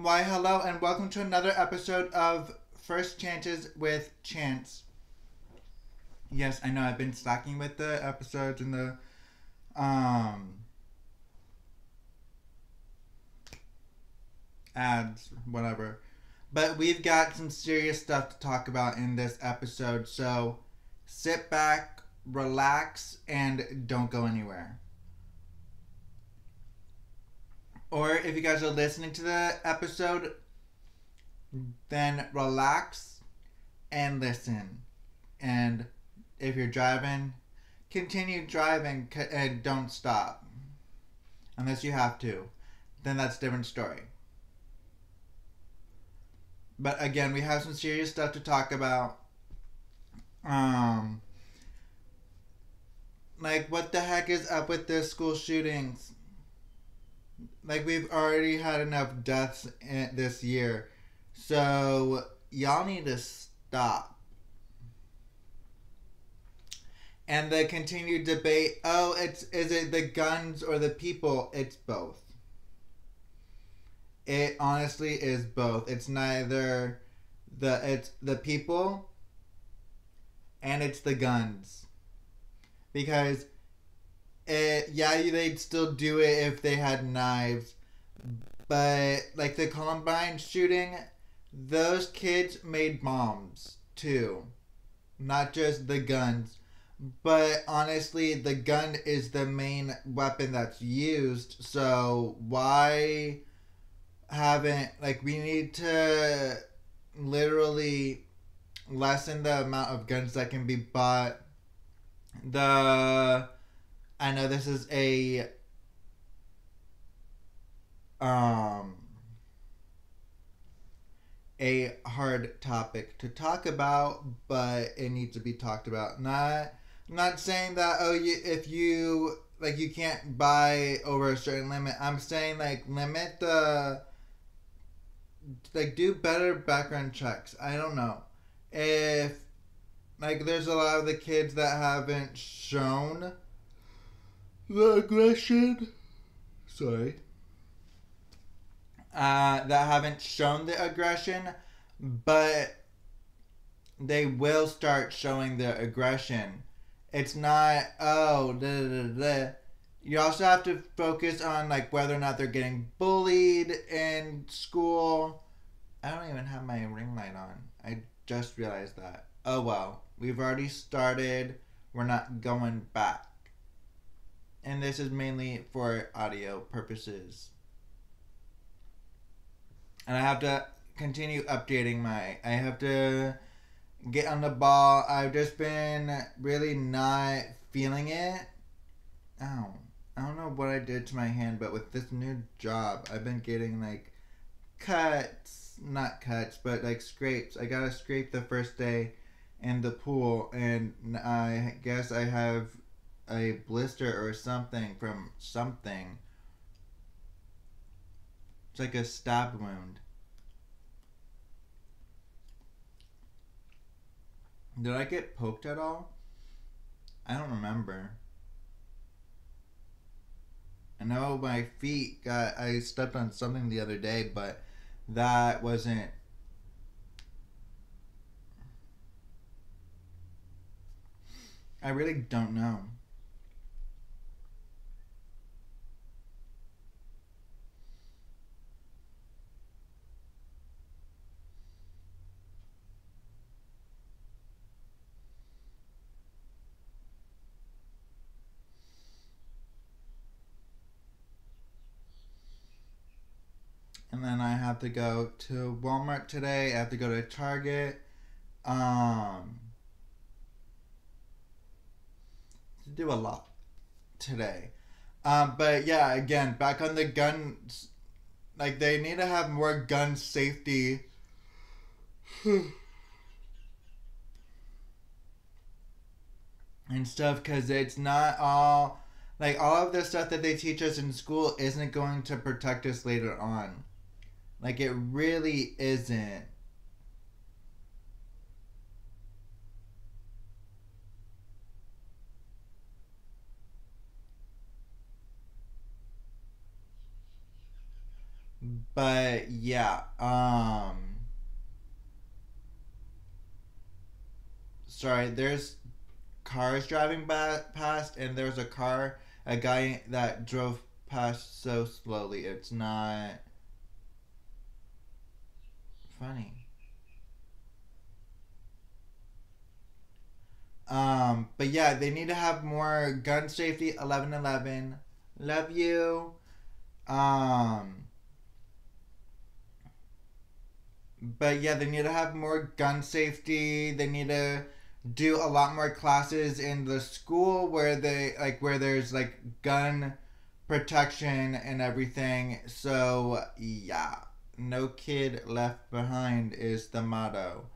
Why, hello, and welcome to another episode of First Chances with Chance. Yes, I know I've been slacking with the episodes and the um ads, whatever. But we've got some serious stuff to talk about in this episode, so sit back, relax, and don't go anywhere. Or if you guys are listening to the episode, then relax and listen. And if you're driving, continue driving and don't stop. Unless you have to. Then that's a different story. But again, we have some serious stuff to talk about. Um, like, what the heck is up with the school shootings? Like, we've already had enough deaths this year. So, y'all need to stop. And the continued debate, is it the guns or the people? It's both. It honestly is both. It's neither it's the people and it's the guns. Because they'd still do it if they had knives. But like the Columbine shooting, those kids made bombs too. Not just the guns. But honestly, the gun is the main weapon that's used. So why haven't, like, we need to literally lessen the amount of guns that can be bought. I know this is um a hard topic to talk about, but it needs to be talked about. Not saying that if you like you can't buy over a certain limit. I'm saying like limit the like do better background checks. I don't know if like there's a lot of the kids that haven't shown the aggression. Sorry. That haven't shown the aggression, but they will start showing the aggression. It's not You also have to focus on like whether or not they're getting bullied in school. I don't even have my ring light on. I just realized that. Oh well, we've already started. We're not going back. And this is mainly for audio purposes. And I have to continue updating I have to get on the ball. I've just been really not feeling it. Ow. I don't know what I did to my hand, but with this new job, I've been getting like cuts, not cuts, but like scrapes. I got a scrape the first day in the pool, and I guess I have a blister or something from something. It's like a stab wound. Did I get poked at all? I don't remember. I know my feet got. I stepped on something the other day, but that wasn't. I really don't know. And then I have to go to Walmart today. I have to go to Target. Um, to do a lot today. But yeah, again, back on the guns. Like they need to have more gun safety. And stuff, because it's not all like all of the stuff that they teach us in school isn't going to protect us later on. Like it really isn't. But yeah, sorry, there's cars driving past, and there's a guy that drove past so slowly. It's not funny. But yeah, they need to have more gun safety. 1111, love you. Um, but yeah, they need to have more gun safety. They need to do a lot more classes in the school where where there's like gun protection and everything. So yeah, no kid left behind is the motto.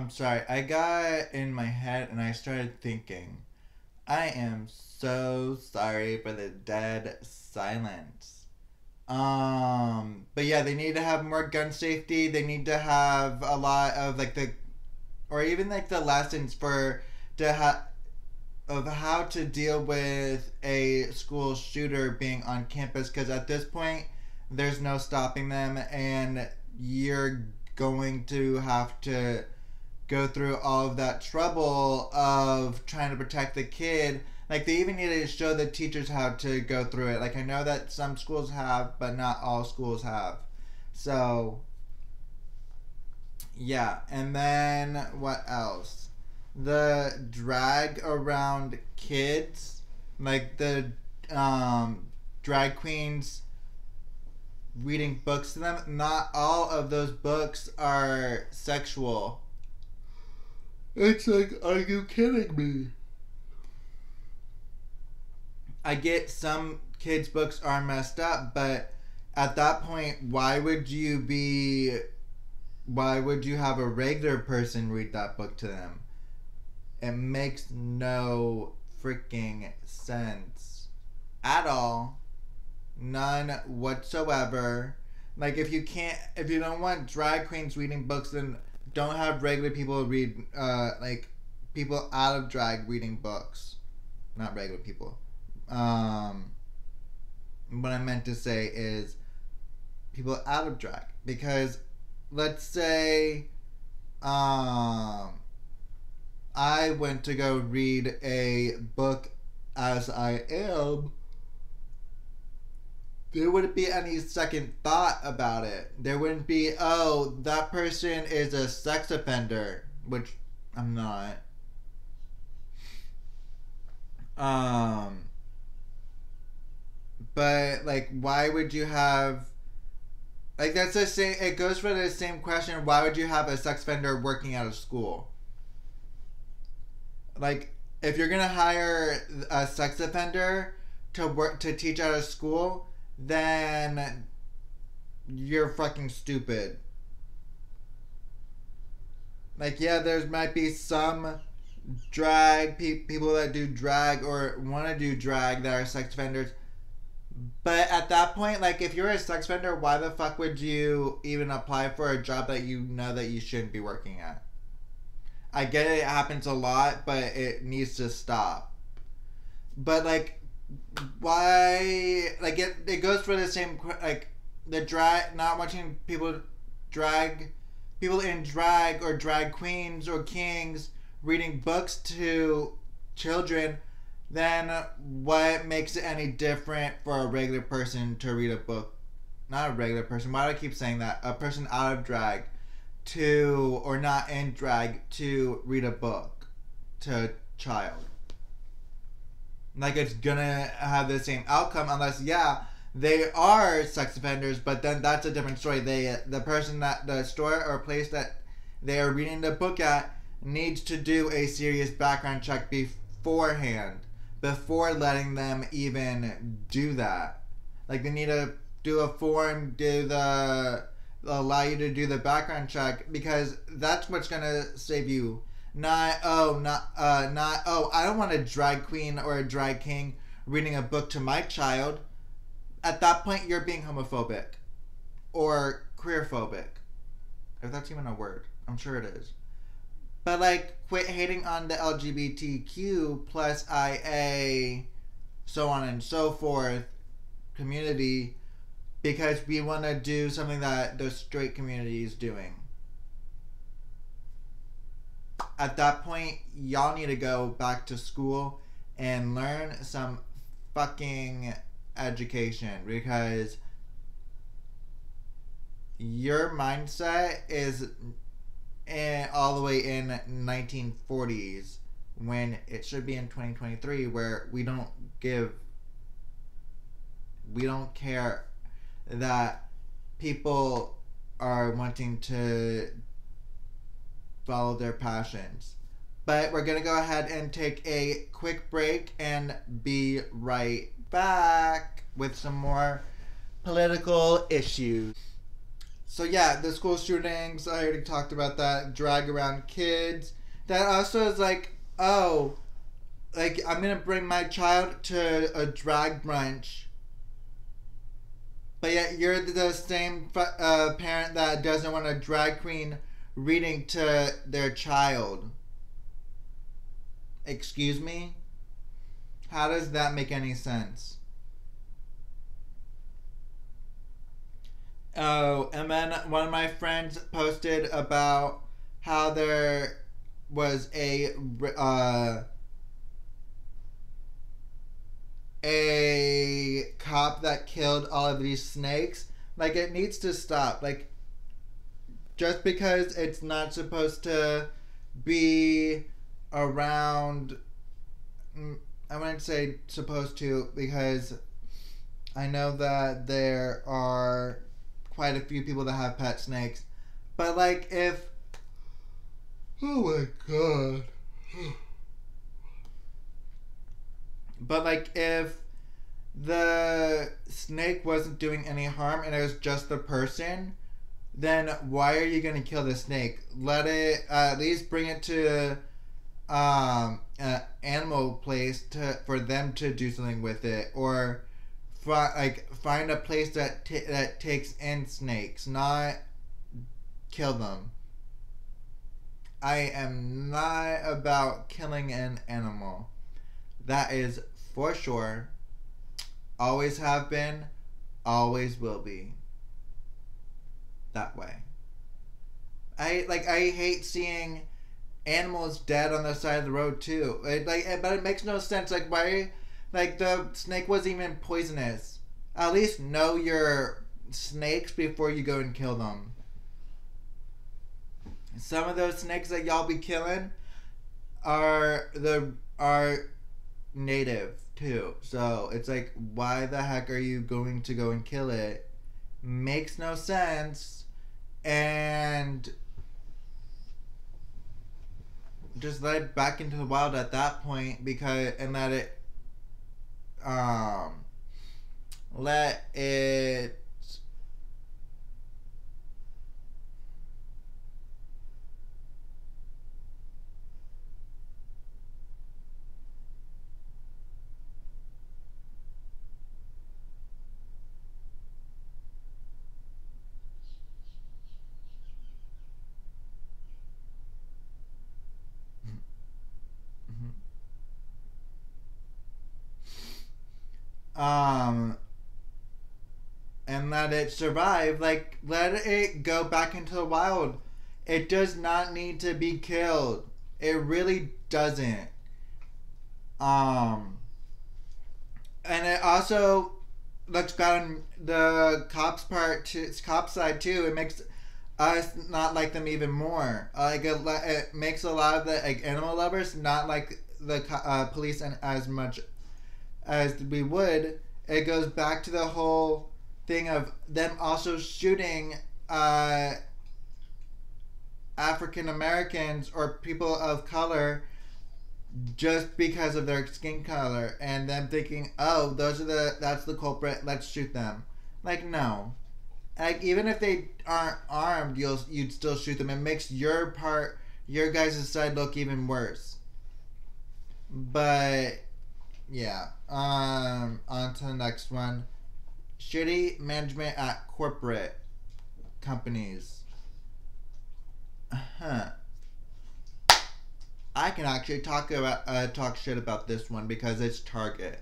Sorry, I got in my head and I started thinking. I am so sorry for the dead silence. But yeah, they need to have more gun safety. They need to have a lot of like or even like the lessons for to have of how to deal with a school shooter being on campus. Because at this point, there's no stopping them, and you're going to have to go through all of that trouble of trying to protect the kid. Like they even need to show the teachers how to go through it. Like I know that some schools have, but not all schools have. So yeah, and then what else? The drag around kids, like the drag queens reading books to them. Not all of those books are sexual. It's like, are you kidding me? I get some kids' books are messed up, but at that point, why would you have a regular person read that book to them? It makes no freaking sense at all. None whatsoever. Like if you don't want drag queens reading books, then don't have regular people read, like people out of drag reading books, not regular people. Um, what I meant to say is people out of drag, because let's say, I went to go read a book as I am, there wouldn't be any second thought about it. There wouldn't be, oh, that person is a sex offender, which I'm not. Um, but like, why would you have? Like that's the same. It goes for the same question. Why would you have a sex offender working out of school? Like, if you're gonna hire a sex offender to work to teach out of school, then you're fucking stupid. Like, yeah, there might be some people that do drag or want to do drag that are sex offenders. But at that point, like, if you're a sex offender, why the fuck would you even apply for a job that you know that you shouldn't be working at? I get it happens a lot, but it needs to stop. But, like, why, like it goes for the same, like the drag, not watching people in drag or drag queens or kings reading books to children, then what makes it any different for a regular person to read a book? Not a regular person, why do I keep saying that? A person out of drag to, or not in drag, to read a book to a child. Like, it's gonna have the same outcome unless, yeah, they are sex offenders, but then that's a different story. The person that, the store or place that they are reading the book at, needs to do a serious background check beforehand, before letting them even do that. Like, they need to do a form, allow you to do the background check, because that's what's gonna save you. Not I don't want a drag queen or a drag king reading a book to my child. At that point, you're being homophobic or queerphobic, if that's even a word. I'm sure it is. But, like, quit hating on the LGBTQ plus IA, so on and so forth, community, because we want to do something that the straight community is doing. At that point, y'all need to go back to school and learn some fucking education, because your mindset is all the way in 1940s, when it should be in 2023, where we don't care that people are wanting to follow their passions. But we're gonna go ahead and take a quick break and be right back with some more political issues. So yeah, the school shootings, I already talked about that. Drag around kids. That also is like, oh, like, I'm gonna bring my child to a drag brunch, but yet you're the same parent that doesn't want a drag queen reading to their child. Excuse me? How does that make any sense? Oh, and then one of my friends posted about how there was a cop that killed all of these snakes. Like, it needs to stop. Like, just because it's not supposed to be around, I wouldn't say supposed to, because I know that there are quite a few people that have pet snakes. But, like, if... Oh my god. But, like, if the snake wasn't doing any harm and it was just the person, then why are you going to kill the snake? Let it, at least bring it to an animal place for them to do something with it. Or find a place that takes in snakes, not kill them. I am not about killing an animal. That is for sure. Always have been, always will be. That way. I hate seeing animals dead on the side of the road too. But it makes no sense. Like, why? Like, the snake wasn't even poisonous. At least know your snakes before you go and kill them. Some of those snakes that y'all be killing are native too. So it's like, why the heck are you going to go and kill it? Makes no sense. And just let it back into the wild at that point, and let it and let it survive. Like, let it go back into the wild. It does not need to be killed. It really doesn't. And it also looks bad on the cops' side too. It makes us not like them even more. It makes a lot of the animal lovers not like the police as much as we would. It goes back to the whole thing of them also shooting at African Americans or people of color just because of their skin color, and them thinking, oh, that's the culprit, let's shoot them. Like, no. Like, even if they aren't armed, you'd still shoot them. It makes your guys' side look even worse. But yeah. On to the next one. Shitty management at corporate companies. I can actually talk shit about this one because it's Target.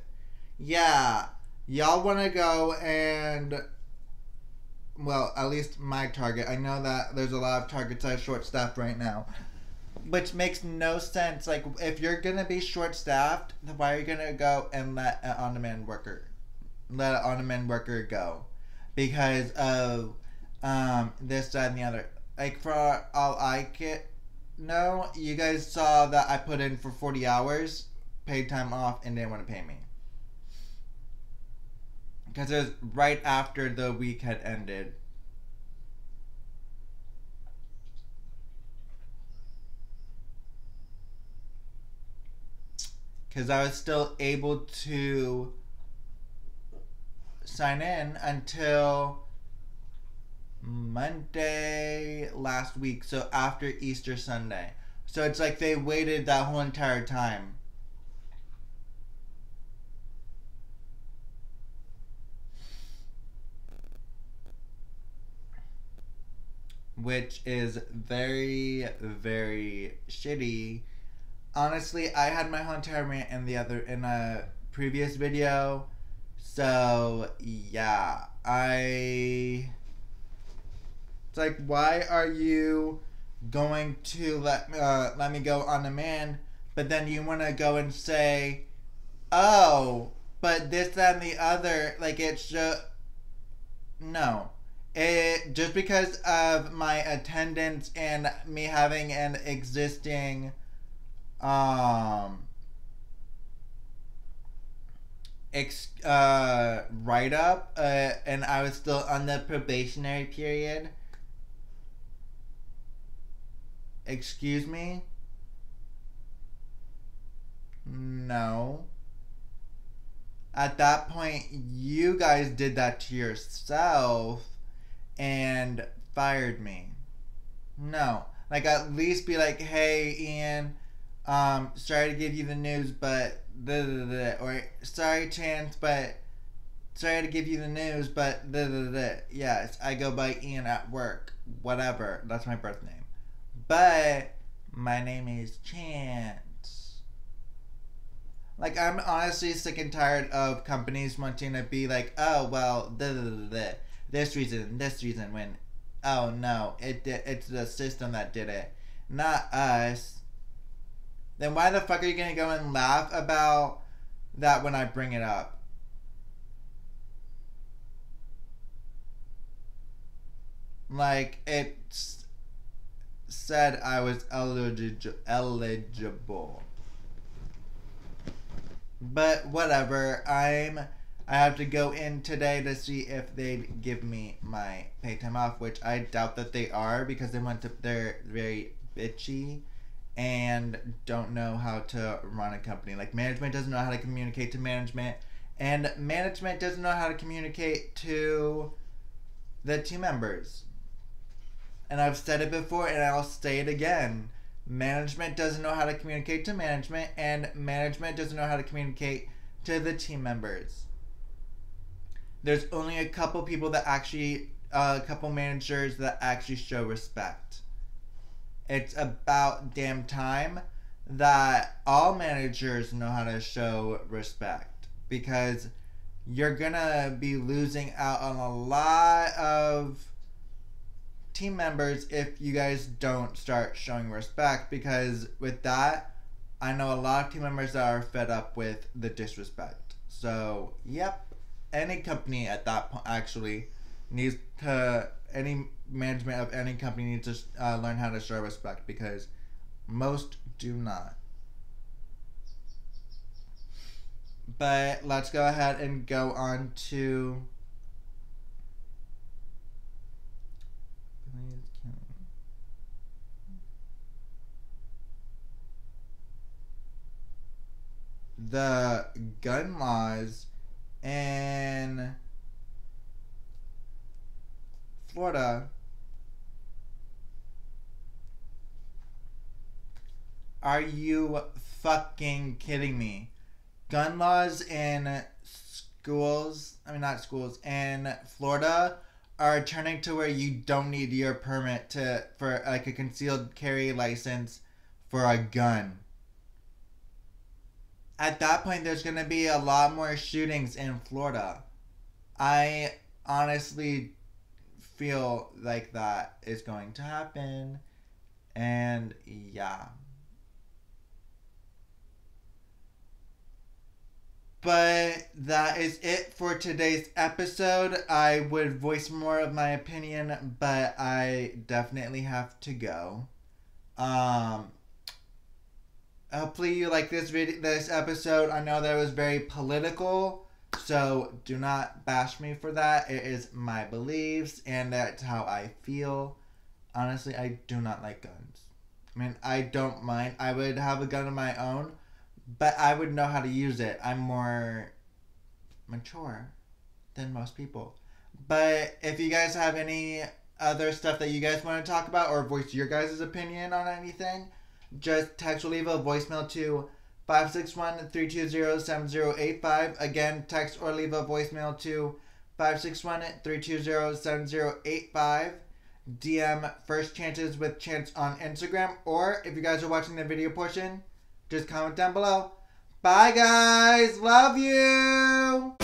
Yeah, y'all want to go and, well, at least my Target. I know that there's a lot of Targets that are short-staffed right now, which makes no sense. Like, if you're gonna be short-staffed, then why are you gonna go and let an on-demand worker go because of this, that, and the other? Like, for all I can know, you guys saw that I put in for 40 hours paid time off and didn't want to pay me because it was right after the week had ended. Because I was still able to sign in until Monday last week, so after Easter Sunday. So it's like they waited that whole entire time. Which is very, very shitty. Honestly, I had my whole entire rant in a previous video. So yeah, it's like, why are you going to let me go on demand, but then you want to go and say, oh, but this, that, and the other, like, it's just, no. It, just because of my attendance and me having an existing, write-up, and I was still on the probationary period. Excuse me? No. At that point, you guys did that to yourself and fired me. No. Like, at least be like, hey, Ian, sorry to give you the news, but or sorry, Chance, but sorry to give you the news, but yes, I go by Ian at work. Whatever. That's my birth name. But my name is Chance. Like, I'm honestly sick and tired of companies wanting to be like, oh, well, this reason, when, oh, no, it's the system that did it, not us. Then why the fuck are you gonna go and laugh about that when I bring it up? Like, it's said I was eligible. But whatever, I have to go in today to see if they'd give me my pay time off, which I doubt that they are because they're very bitchy and don't know how to run a company. Like, management doesn't know how to communicate to management, and management doesn't know how to communicate to the team members. And I've said it before and I'll say it again. Management doesn't know how to communicate to management, and management doesn't know how to communicate to the team members. There's only a couple people that actually, a couple managers that actually show respect. It's about damn time that all managers know how to show respect, because you're gonna be losing out on a lot of team members if you guys don't start showing respect, because with that, I know a lot of team members that are fed up with the disrespect. So, yep, any company at that point actually needs to, any management of any company needs to learn how to show respect, because most do not. But let's go ahead and go on to the gun laws in Florida. Are you fucking kidding me? Gun laws in schools, not schools, in Florida are turning to where you don't need your permit for like a concealed carry license for a gun. At that point, there's going to be a lot more shootings in Florida. I honestly feel like that is going to happen. And yeah. But that is it for today's episode. I would voice more of my opinion, but I definitely have to go. Hopefully you like this episode. I know that it was very political, so do not bash me for that. It is my beliefs, and that's how I feel. Honestly, I do not like guns. I don't mind. I would have a gun of my own, but I would know how to use it. I'm more mature than most people. But if you guys have any other stuff that you guys want to talk about or voice your guys' opinion on anything, just text or leave a voicemail to 561-320-7085. Again, text or leave a voicemail to 561-320-7085. DM First Chances with Chance on Instagram. Or if you guys are watching the video portion, just comment down below. Bye guys! Love you!